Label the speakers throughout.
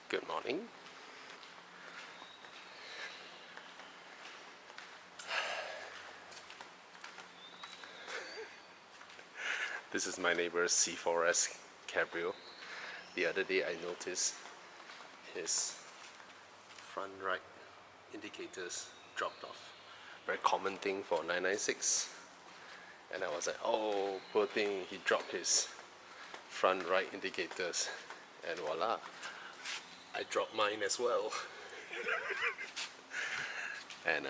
Speaker 1: Good morning. This is my neighbor's C4S Cabrio. The other day I noticed his front right indicators dropped off. Very common thing for 996. And I was like, oh, poor thing, he dropped his front right indicators. And voila, I dropped mine as well. And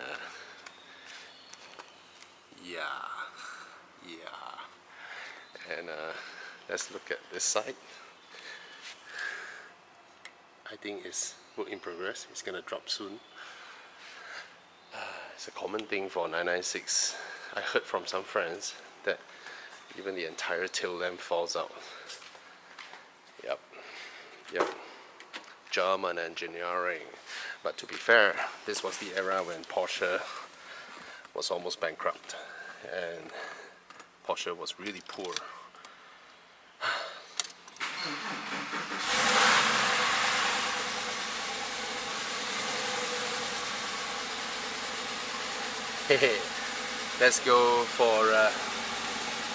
Speaker 1: yeah. And let's look at this side. I think it's work in progress. It's gonna drop soon. It's a common thing for 996. I heard from some friends that even the entire tail lamp falls out. Yep. German engineering. But to be fair, this was the era when Porsche was almost bankrupt and Porsche was really poor. Hey, let's go for a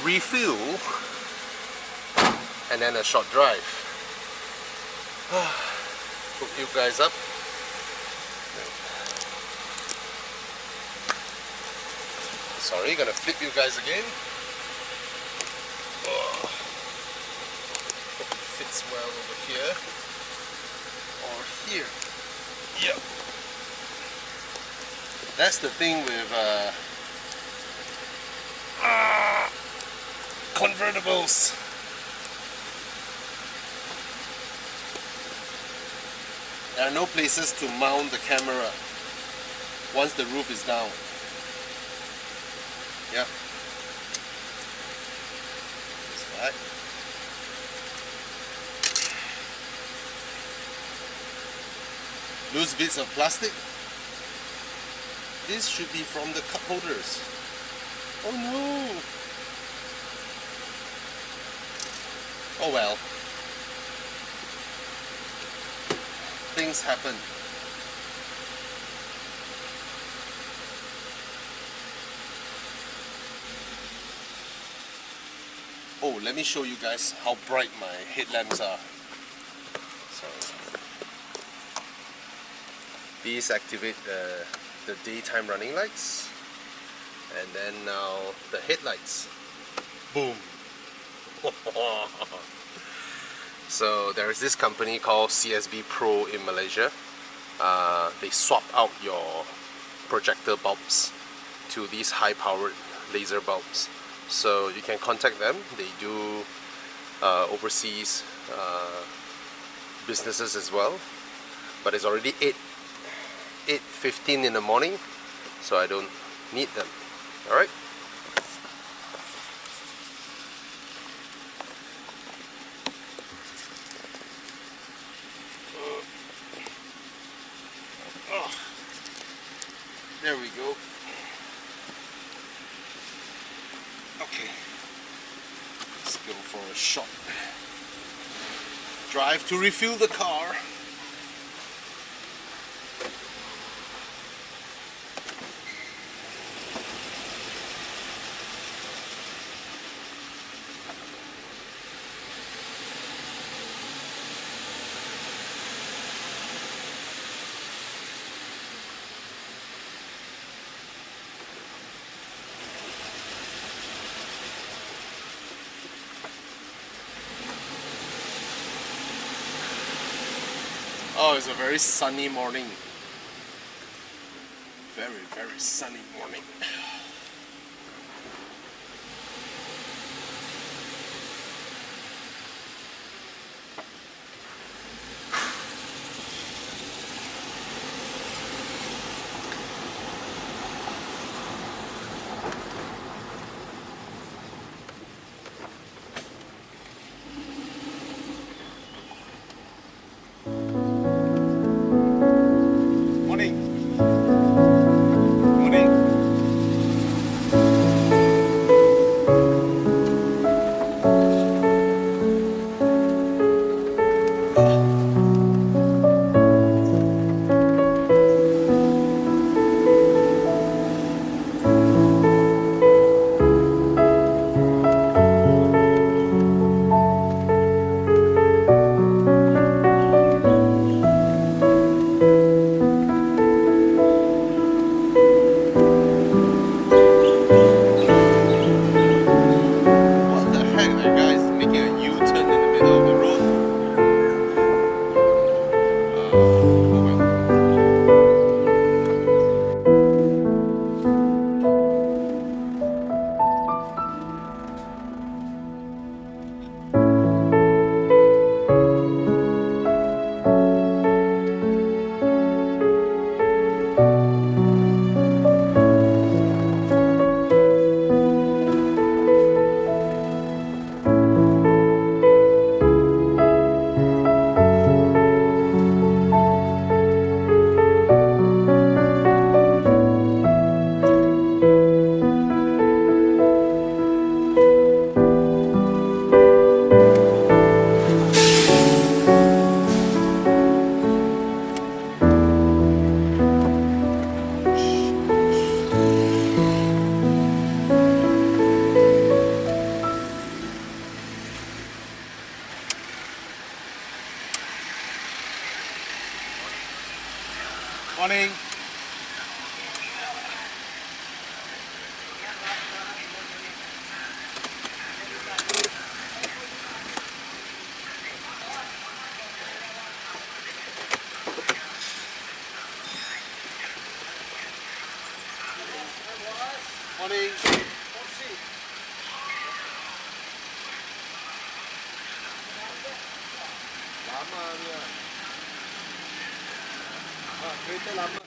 Speaker 1: refuel and then a short drive. Hook you guys up. Sorry, gonna flip you guys again. Oh. Hope it fits well over here or here. Yep. That's the thing with convertibles. There are no places to mount the camera once the roof is down. Yep. That's right. Loose bits of plastic. This should be from the cup holders. Oh no! Oh well. Things happen. Oh, let me show you guys how bright my headlamps are. So, these activate the daytime running lights, and then now the headlights. Boom! So there is this company called CSB Pro in Malaysia. They swap out your projector bulbs to these high-powered laser bulbs. So you can contact them. They do overseas businesses as well. But it's already 8:15 in the morning, so I don't need them. Alright? There we go. Okay, let's go for a short drive to refuel the car. Oh, it's a very sunny morning. Very, very sunny morning. Morning. Morning. Lama dia. Kereta lama.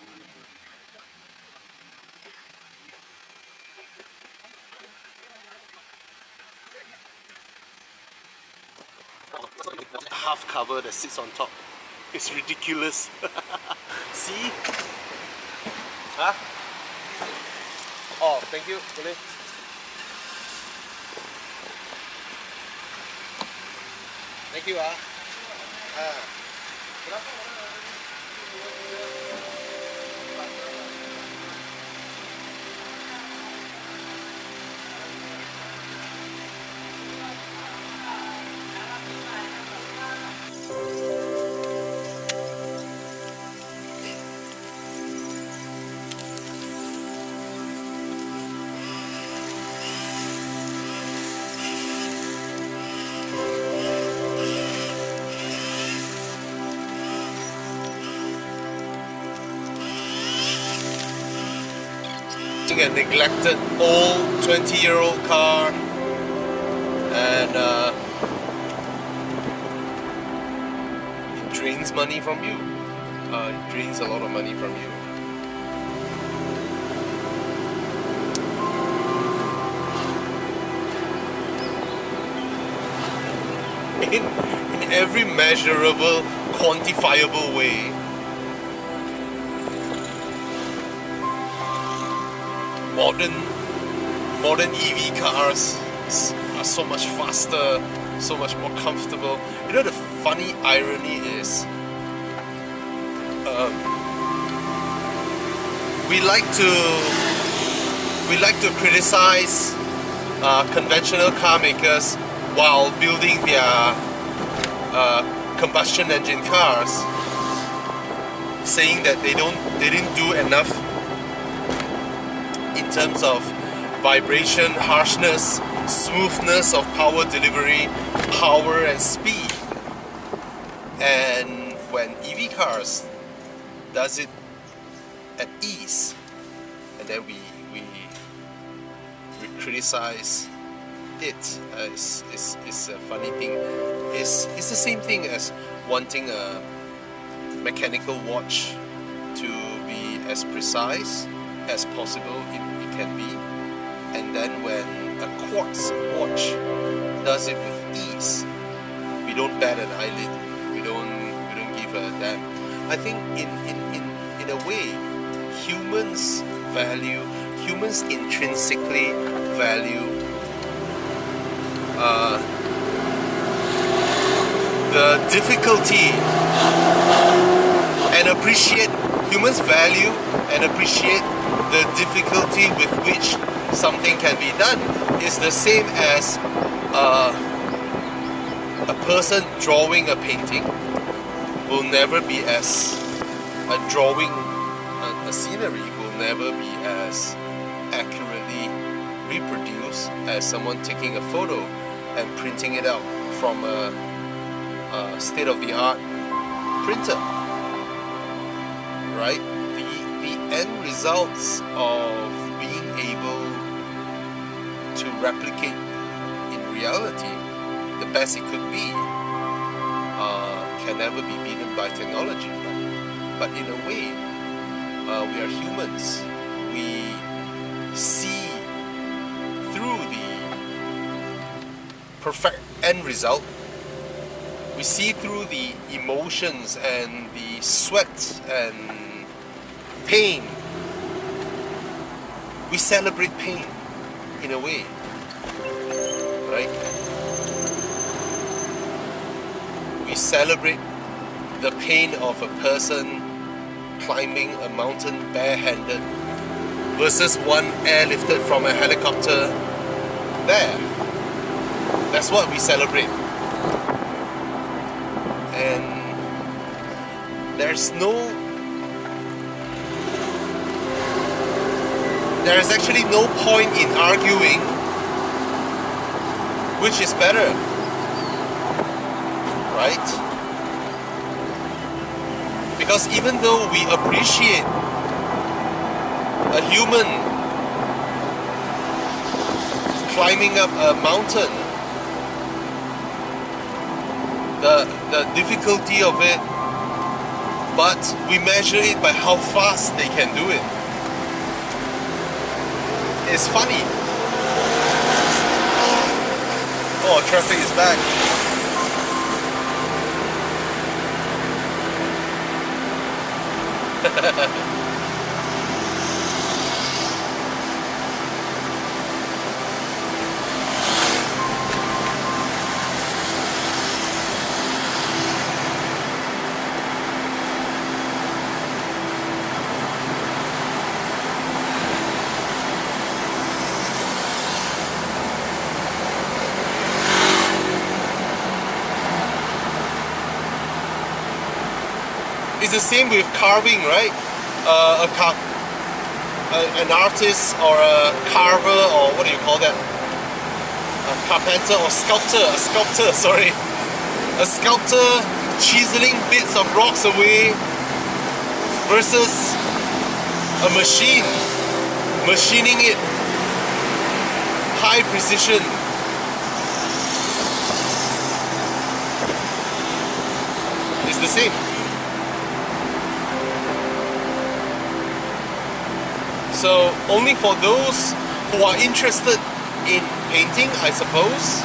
Speaker 1: Half cover that sits on top. It's ridiculous. See? Huh? Oh, thank you. Boleh. Thank you. Berapa orang? A neglected old 20-year-old car, and it drains money from you. It drains a lot of money from you. In every measurable, quantifiable way. Modern EV cars are so much faster, so much more comfortable. You know, the funny irony is, we like to criticize conventional car makers while building their combustion engine cars, saying that they didn't do enough in terms of vibration, harshness, smoothness of power delivery, power and speed. And when EV cars does it at ease, and then we criticize it, it's a funny thing. It's the same thing as wanting a mechanical watch to be as precise as possible it can be, and then when a quartz watch does it with ease, we don't bat an eyelid, we don't give a damn. I think in a way, humans intrinsically value the difficulty and appreciate the difficulty with which something can be done. Is the same as a person drawing a painting will never be as a scenery will never be as accurately reproduced as someone taking a photo and printing it out from a state-of-the-art printer, right? The end results of being able to replicate in reality the best it could be can never be beaten by technology. But in a way, we are humans. We see through the perfect end result. We see through the emotions and the sweat and pain. We celebrate pain in a way, right? We celebrate the pain of a person climbing a mountain barehanded versus one airlifted from a helicopter there. That's what we celebrate. And there's no there is actually no point in arguing which is better, right? Because even though we appreciate a human climbing up a mountain, the difficulty of it, but we measure it by how fast they can do it. It's funny. Oh, traffic is back. It's the same with carving, right? An artist or a carver, or what do you call that? A carpenter or sculptor, sorry. A sculptor chiseling bits of rocks away versus a machine machining it, high precision. It's the same. So only for those who are interested in painting, I suppose,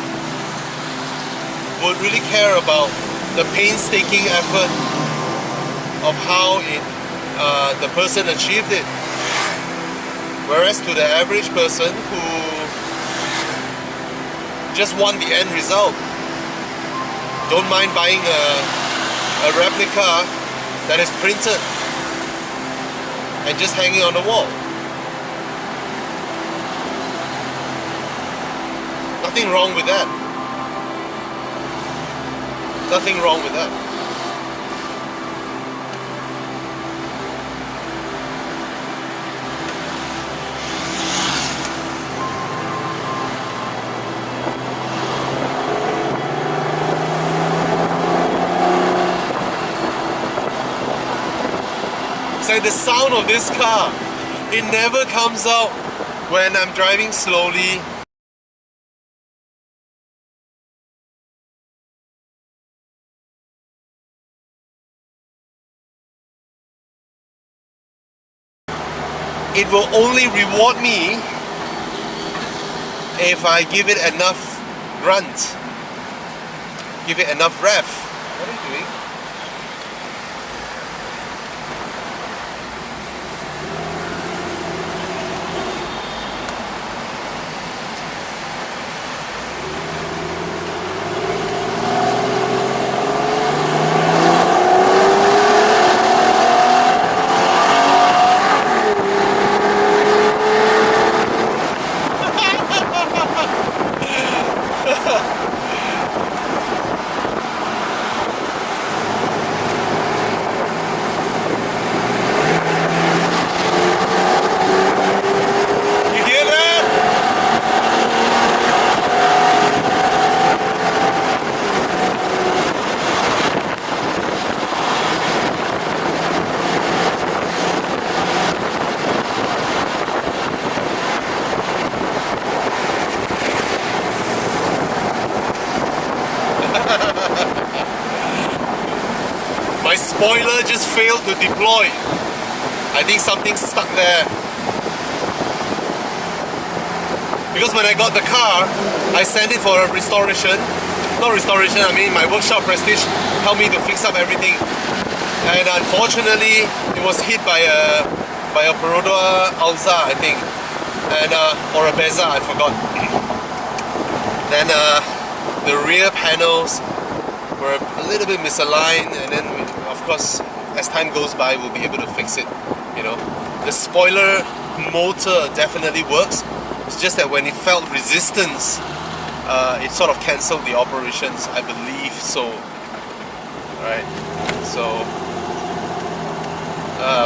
Speaker 1: would really care about the painstaking effort of how the person achieved it. Whereas to the average person who just want the end result, don't mind buying a replica that is printed and just hanging on the wall. Nothing wrong with that. Nothing wrong with that. It's like the sound of this car. It never comes out when I'm driving slowly. It will only reward me if I give it enough grunt, give it enough rev. What are you doing? My spoiler just failed to deploy. I think something stuck there. Because when I got the car, I sent it for a restoration. Not restoration, I mean my workshop Prestige helped me to fix up everything. And unfortunately, it was hit by a Perodua Alza, I think. And or a Beza, I forgot. Then the rear panels were a little bit misaligned, and then of course, as time goes by, we'll be able to fix it. You know, the spoiler motor definitely works. It's just that when it felt resistance, it sort of cancelled the operations, I believe so. Right? So,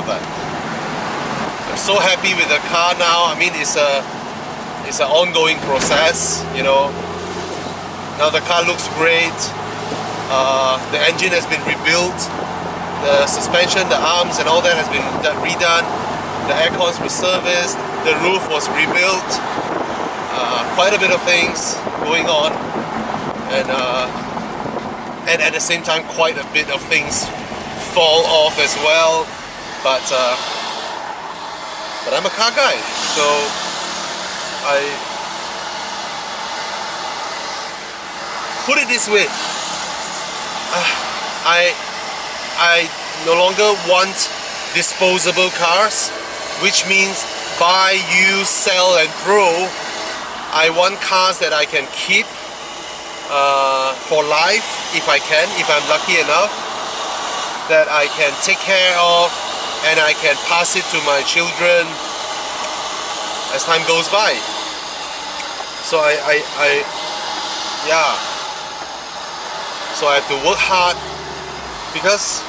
Speaker 1: but I'm so happy with the car now. I mean, it's an ongoing process, you know. Now the car looks great. The engine has been rebuilt. The suspension, the arms and all that has been redone. The air cons were serviced. The roof was rebuilt. Quite a bit of things going on. And at the same time, quite a bit of things fall off as well. But I'm a car guy, so I put it this way. I no longer want disposable cars, which means buy, use, sell and throw. I want cars that I can keep for life if I can, if I'm lucky enough, that I can take care of and I can pass it to my children as time goes by. So yeah. So I have to work hard, because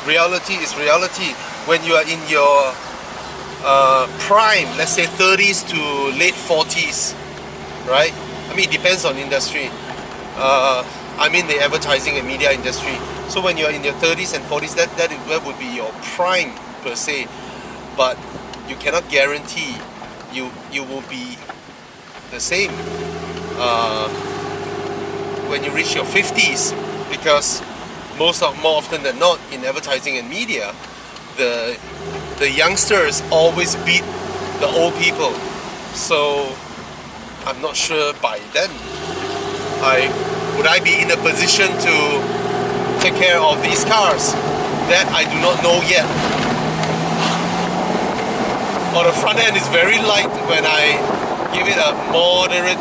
Speaker 1: reality is reality. When you are in your prime, let's say 30s to late 40s, right? I mean, it depends on industry. I'm in the advertising and media industry. So when you're in your 30s and 40s, that would be your prime per se. But you cannot guarantee you will be the same when you reach your 50s, because more often than not in advertising and media, the youngsters always beat the old people. So I'm not sure by then would I be in a position to take care of these cars. That I do not know yet. Or the front end is very light when I give it a moderate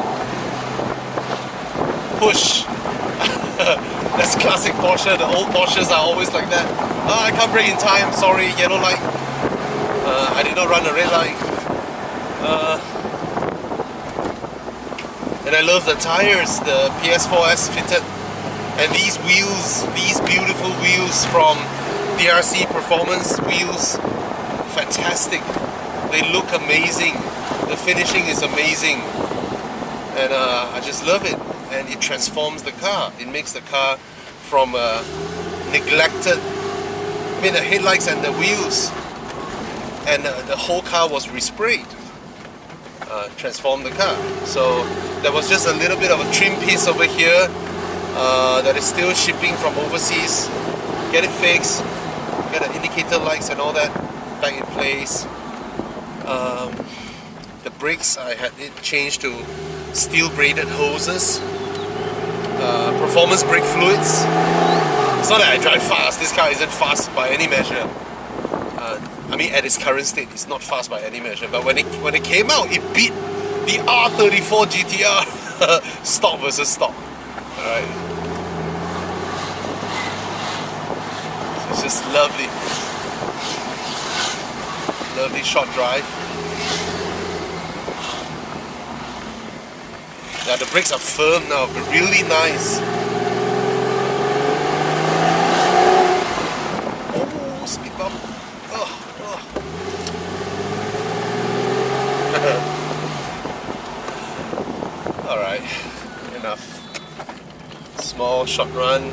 Speaker 1: push. That's classic Porsche. The old Porsches are always like that. Oh, I can't brake in time, sorry, yellow light. I did not run a red light. And I love the tires, the PS4S fitted. And these wheels, these beautiful wheels from DRC Performance Wheels, fantastic. They look amazing. The finishing is amazing. And I just love it. And it transforms the car. It makes the car from neglected, I mean the headlights and the wheels, and the whole car was resprayed. Transformed the car. So there was just a little bit of a trim piece over here that is still shipping from overseas. Get it fixed, get the indicator lights and all that back in place. The brakes, I had it changed to steel braided hoses. Performance brake fluids. It's not that I drive fast, this car isn't fast by any measure. I mean, at its current state, it's not fast by any measure, but when it came out, it beat the R34 GTR stock versus stock. Alright. So it's just lovely. Lovely short drive. Yeah, the brakes are firm now, but really nice. Oh, speed bump. Oh. Alright, enough. Small short run.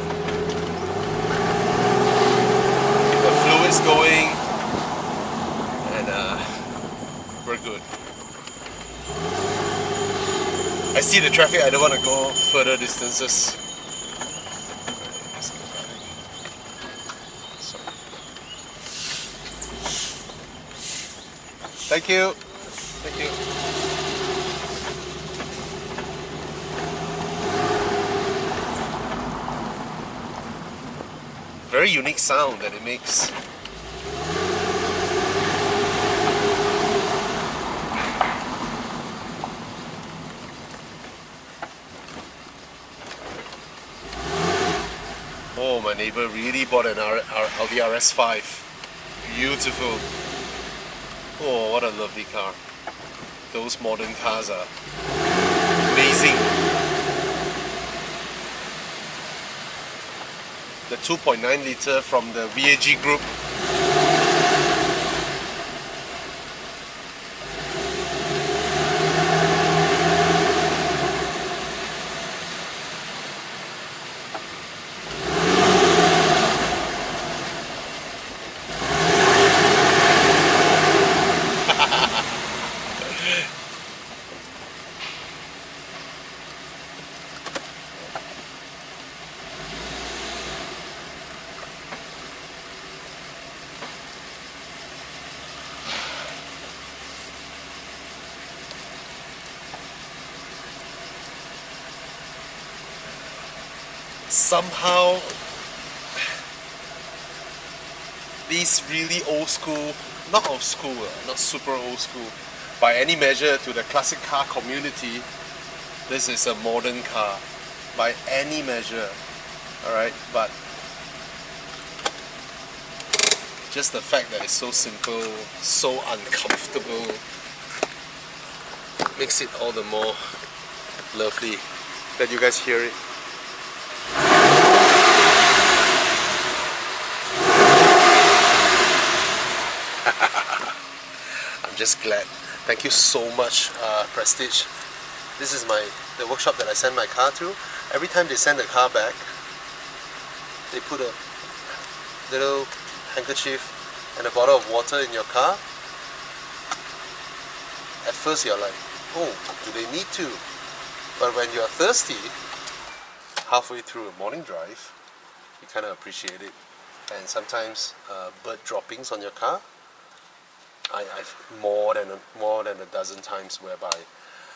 Speaker 1: Keep the fluids going. And we're good. I see the traffic, I don't want to go further distances. Thank you. Thank you. Very unique sound that it makes. Oh, my neighbor really bought an Audi RS5. Beautiful. Oh, what a lovely car. Those modern cars are amazing. The 2.9 liter from the VAG group. somehow these really old school, not old school, not super old school, by any measure to the classic car community, this is a modern car, by any measure, alright, but just the fact that it's so simple, so uncomfortable, makes it all the more lovely that you guys hear it. I'm just glad. Thank you so much, Prestige. This is the workshop that I send my car to. Every time they send the car back, they put a little handkerchief and a bottle of water in your car. At first you're like, oh, do they need to? But when you're thirsty, halfway through a morning drive, you kind of appreciate it. And sometimes bird droppings on your car, I've more than a dozen times whereby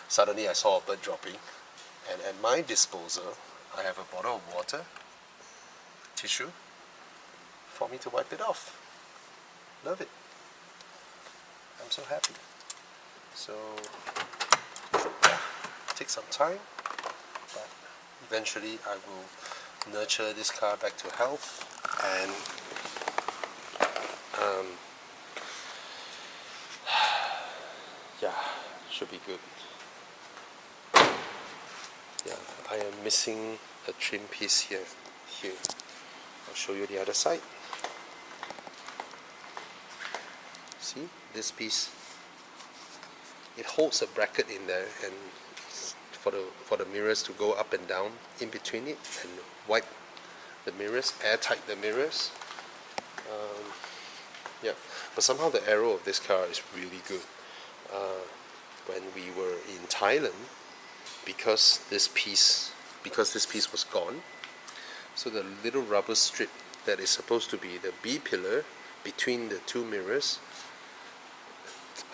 Speaker 1: suddenly I saw a bird dropping, and at my disposal I have a bottle of water, tissue, for me to wipe it off. Love it. I'm so happy. So yeah, take some time, but eventually I will nurture this car back to health, and yeah, should be good. Yeah, I am missing a trim piece here. I'll show you the other side. See, this piece, it holds a bracket in there, and for the mirrors to go up and down in between it, and wipe the mirrors, airtight the mirrors. Yeah, but somehow the aero of this car is really good. When we were in Thailand, because this piece was gone, so the little rubber strip that is supposed to be the B pillar between the two mirrors,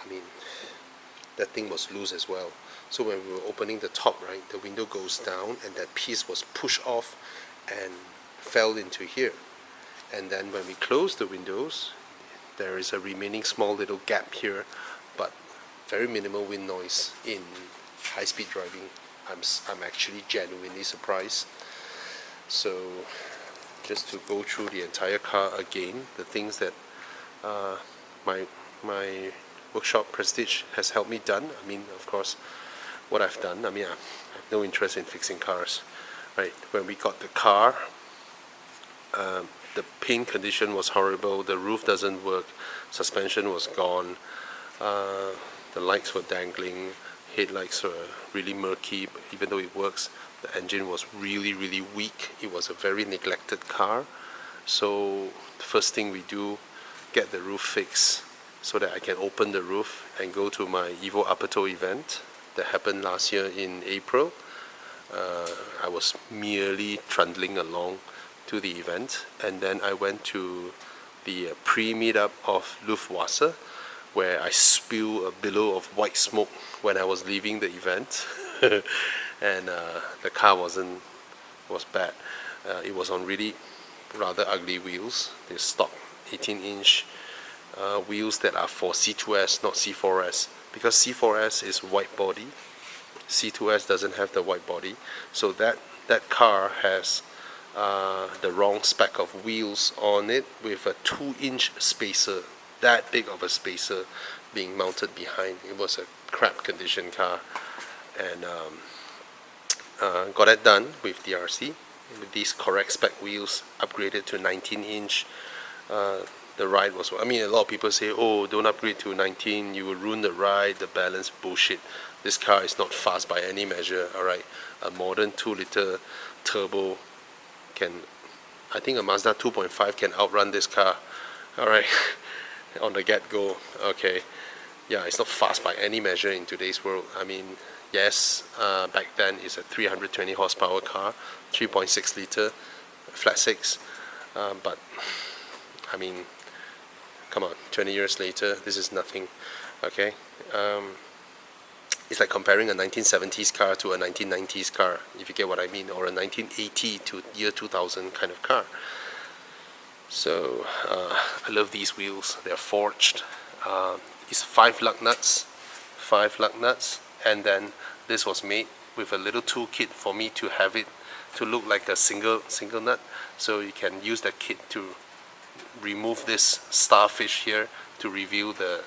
Speaker 1: I mean, that thing was loose as well. So when we were opening the top, right, the window goes down and that piece was pushed off and fell into here. And then when we close the windows, there is a remaining small little gap here, but very minimal wind noise in high-speed driving. I'm actually genuinely surprised. So just to go through the entire car again, the things that my workshop Prestige has helped me done. I mean, of course, what I've done, I mean, I have no interest in fixing cars, right? When we got the car, the paint condition was horrible, the roof doesn't work, suspension was gone, the lights were dangling, headlights were really murky, but even though it works, the engine was really weak. It was a very neglected car. So the first thing we do, get the roof fixed so that I can open the roof and go to my Evo Aperto event that happened last year in April. I was merely trundling along to the event, and then I went to the pre-meetup of Luftwasser, where I spilled a billow of white smoke when I was leaving the event. And the car was bad. It was on really rather ugly wheels. They stock 18-inch wheels that are for C2S, not C4S, because C4S is white body, C2S doesn't have the white body. So that car has the wrong spec of wheels on it, with a 2-inch spacer, that big of a spacer being mounted behind. It was a crap condition car, and got that done with DRC with these correct spec wheels, upgraded to 19-inch. The ride was, I mean, a lot of people say, oh, don't upgrade to 19, you will ruin the ride, the balance. Bullshit. This car is not fast by any measure. Alright, a modern 2-liter turbo can, I think a Mazda 2.5 can outrun this car. Alright, on the get-go. Okay, yeah, it's not fast by any measure in today's world. I mean, yes, back then it's a 320 horsepower car, 3.6 liter, flat 6, but I mean, come on, 20 years later, this is nothing. Okay, It's like comparing a 1970s car to a 1990s car, if you get what I mean, or a 1980 to year 2000 kind of car. So I love these wheels. They're forged. It's 5 lug nuts, and then this was made with a little toolkit for me to have it to look like a single nut. So you can use that kit to remove this starfish here to reveal the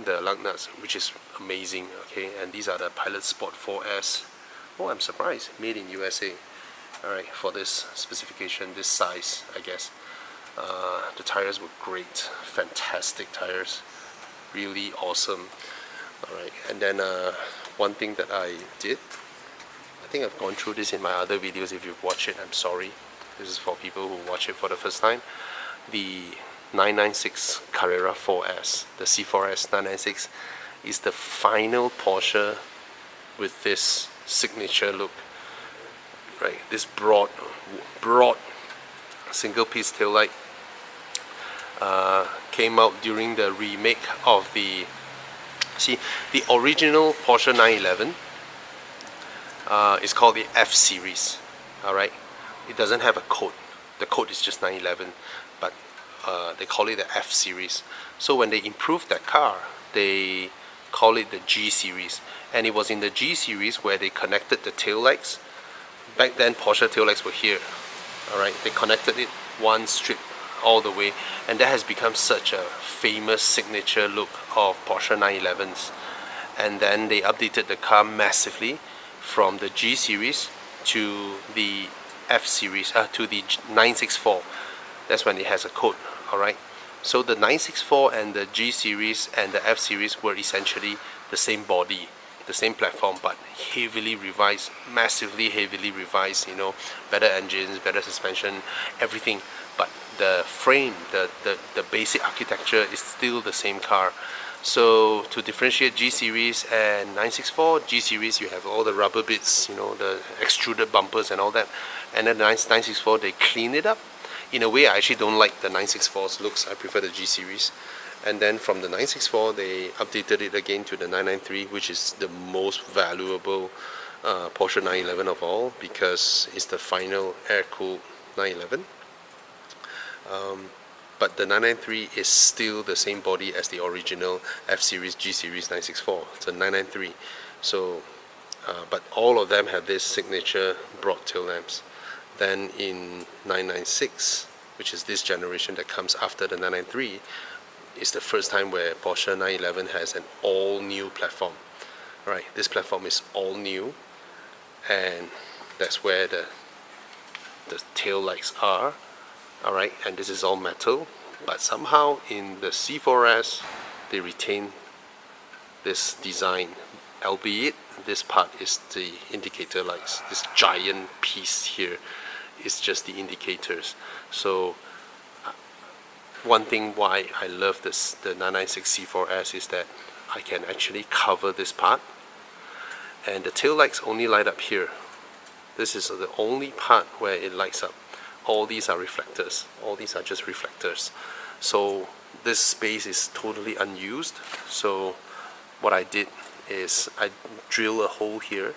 Speaker 1: lug nuts, which is amazing. Okay, and these are the Pilot Sport 4S. Oh, I'm surprised, made in USA. Alright, for this specification, this size, I guess. The tires were great, fantastic tires, really awesome. Alright, and then one thing that I did, I think I've gone through this in my other videos. If you've watched it, I'm sorry. This is for people who watch it for the first time. The 996 Carrera 4S, the C4S 996, is the final Porsche with this signature look. Right, this broad single piece taillight came out during the remake of the original Porsche 911 is called the F series. Alright, it doesn't have a code. The code is just 911, but they call it the F series. So when they improved that car, they call it the G series, and it was in the G series where they connected the tail lights. Back then Porsche tail lights were here. Alright, they connected it one strip all the way, and that has become such a famous signature look of Porsche 911s. And then they updated the car massively from the G series to the F series, to the 964. That's when it has a code. Alright, so the 964 and the G series and the F series were essentially the same body, the same platform, but heavily revised, massively heavily revised, you know, better engines, better suspension, everything. But the frame, the basic architecture is still the same car. So to differentiate G series and 964, G series you have all the rubber bits, you know, the extruded bumpers and all that, and then the 964 they clean it up. In a way, I actually don't like the 964's looks. I prefer the G series. And then from the 964, they updated it again to the 993, which is the most valuable Porsche 911 of all, because it's the final air-cooled 911. But the 993 is still the same body as the original F series, G series 964. It's a 993. So, but all of them have this signature broad tail lamps. Then in 996, which is this generation that comes after the 993, is the first time where Porsche 911 has an all-new platform. Right, this platform is all new, and that's where the tail lights are. Alright, and this is all metal, but somehow in the C4S they retain this design, albeit this part is the indicator lights. This giant piece here is just the indicators. So one thing why I love this, the 996 C4S, is that I can actually cover this part, and the tail lights only light up here. This is the only part where it lights up. All these are reflectors. All these are just reflectors. So this space is totally unused. So what I did is I drill a hole here.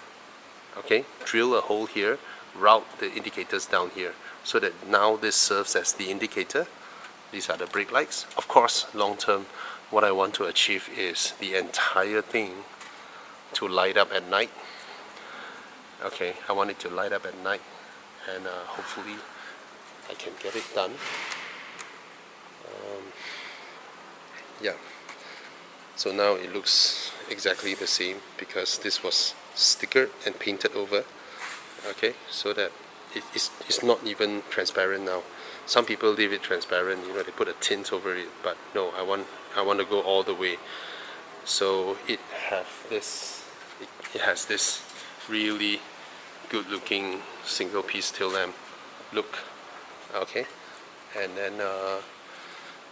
Speaker 1: Okay, drill a hole here, route the indicators down here, so that now this serves as the indicator. These are the brake lights. Of course, long term, what I want to achieve is the entire thing to light up at night. Okay, I want it to light up at night, and hopefully I can get it done. Yeah, so now it looks exactly the same, because this was stickered and painted over. Okay, so that it's not even transparent now. Some people leave it transparent, you know, they put a tint over it, but no, I want to go all the way. So it has this really good looking single piece tail lamp look. Okay, and then the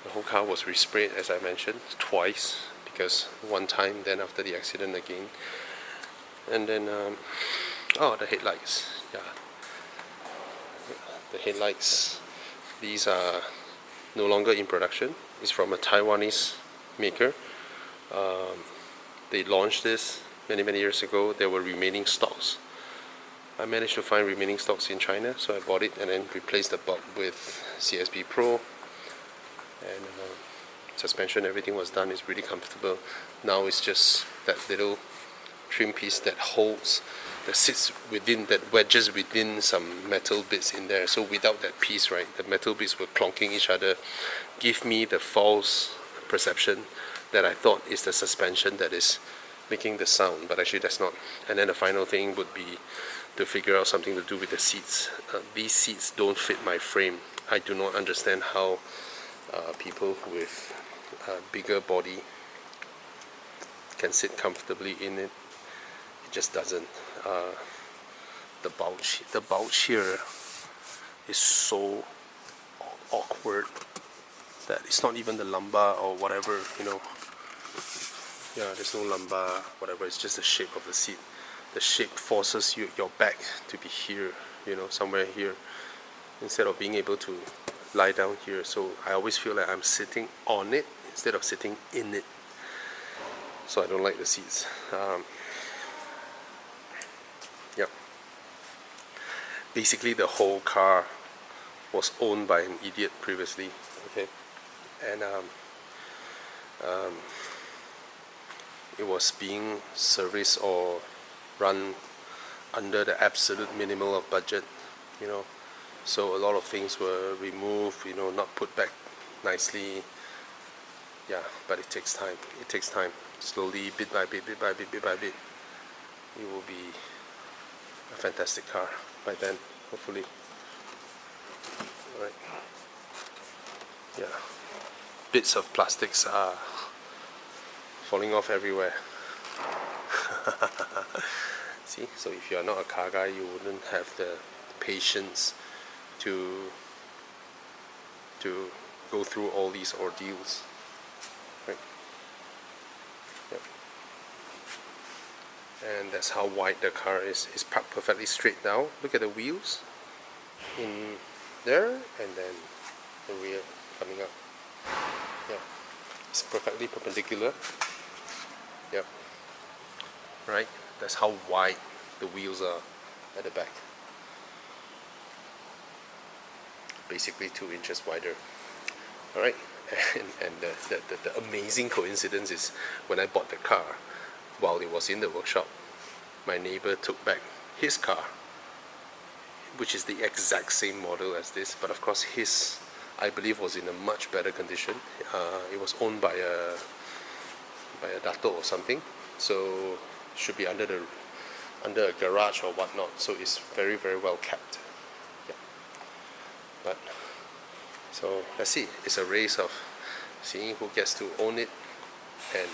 Speaker 1: whole car was resprayed, as I mentioned, twice, because one time, then after the accident again. And then oh, the headlights. Yeah, the headlights, these are no longer in production. It's from a Taiwanese maker. They launched this many years ago, there were remaining stocks. I managed to find remaining stocks in China, so I bought it and then replaced the bulb with CSB Pro, and suspension, everything was done. It's really comfortable. Now it's just that little trim piece that holds, that sits within, that wedges within some metal bits in there. So without that piece, right, the metal bits were clonking each other, give me the false perception that I thought is the suspension that is making the sound, but actually that's not. And then the final thing would be to figure out something to do with the seats. These seats don't fit my frame. I do not understand how people with bigger body can sit comfortably in it. It just doesn't. The bulge here is so awkward that it's not even the lumbar or whatever, you know. Yeah, there's no lumbar, whatever. It's just the shape of the seat. The shape forces your back to be here, you know, somewhere here, instead of being able to lie down here. So I always feel like I'm sitting on it instead of sitting in it. So I don't like the seats. Yep. Basically, the whole car was owned by an idiot previously. Okay, and it was being serviced or run under the absolute minimal of budget, you know. So a lot of things were removed, you know, not put back nicely. Yeah, but it takes time. It takes time. Slowly, bit by bit, bit by bit, bit by bit, it will be a fantastic car by then, hopefully. Alright. Yeah. Bits of plastics are falling off everywhere. See, so if you are not a car guy, you wouldn't have the patience to go through all these ordeals, right? Yep. And that's how wide the car is. It's parked perfectly straight now. Look at the wheels in there, and then the rear coming up. Yeah, it's perfectly perpendicular. Yep. Right, that's how wide the wheels are at the back. Basically 2 inches wider. Alright, and the amazing coincidence is when I bought the car, while it was in the workshop, my neighbor took back his car, which is the exact same model as this, but of course his, I believe, was in a much better condition. It was owned by a dato or something, so should be under a garage or whatnot, so it's very well kept. Yeah. But so let's see, it's a race of seeing who gets to own it and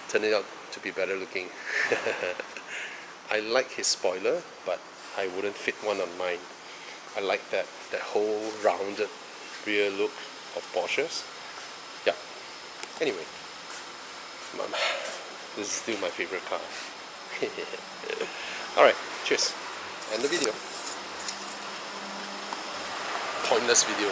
Speaker 1: turn it out to be better looking. I like his spoiler, but I wouldn't fit one on mine. I like that whole rounded rear look of Porsches. Yeah. Anyway, this is still my favorite car. Alright, cheers. End the video. Pointless video.